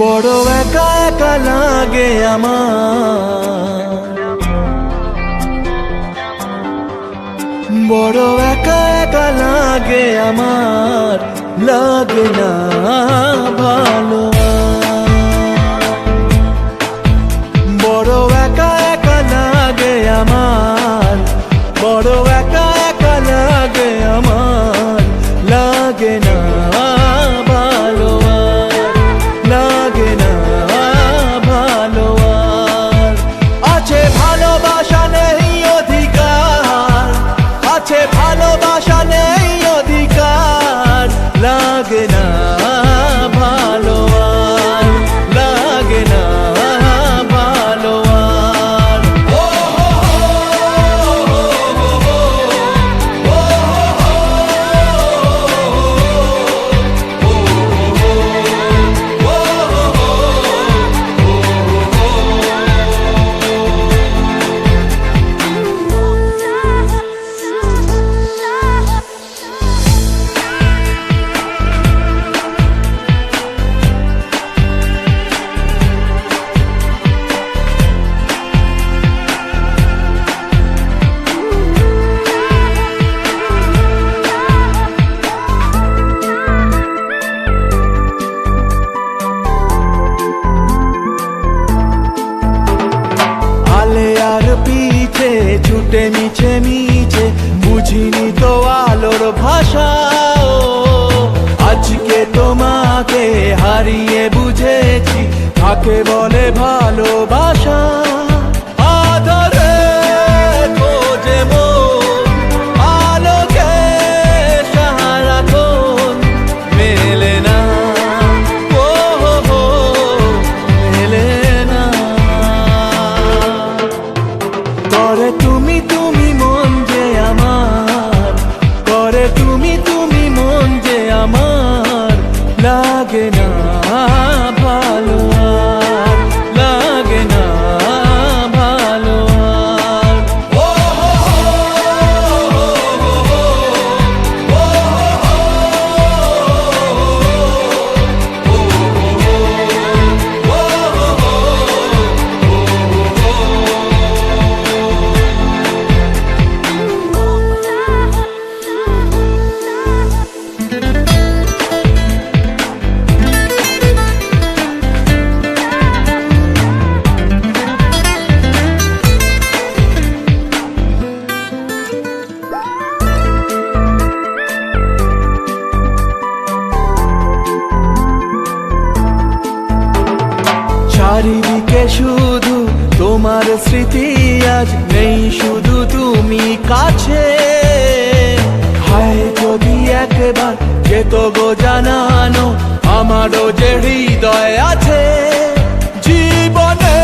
বড় একা একা লাগে আমার, বড় একা একা লাগে আমার, লাগে না ভালো। বড় একা একা লাগে আমার, বড় একা একা লাগে আমার, লাগে না ভালো, লাগে না ভালো। আছে ভালোবাসা নেই অধিকার, আছে ভালোবাসা নেই অধিকার, লাগে না ভালো, লাগে না ভালো। পিছে ছুটে মিছে মিছে বুঝিনি তো আলোর ভাষা, আজকে তোমাকে হারিয়ে বুঝেছি কাকে বলে ভালোবাসা। আদরে খোঁজে মন আলোকে সারাক্ষণ, মেলে না ও মেলে না। করে তুমি তুমি মন যে আমার, করে তুমি তুমি মন যে আমার, লাগে না ভালো, লাগে না ভালো। চারিদিকে শুধু তোমার স্মৃতি, আজ নেই শুধু তুমি কাছে। হায় যদি একবার যেত গো জানানো আমারও যে হৃদয় আছে, জীবনে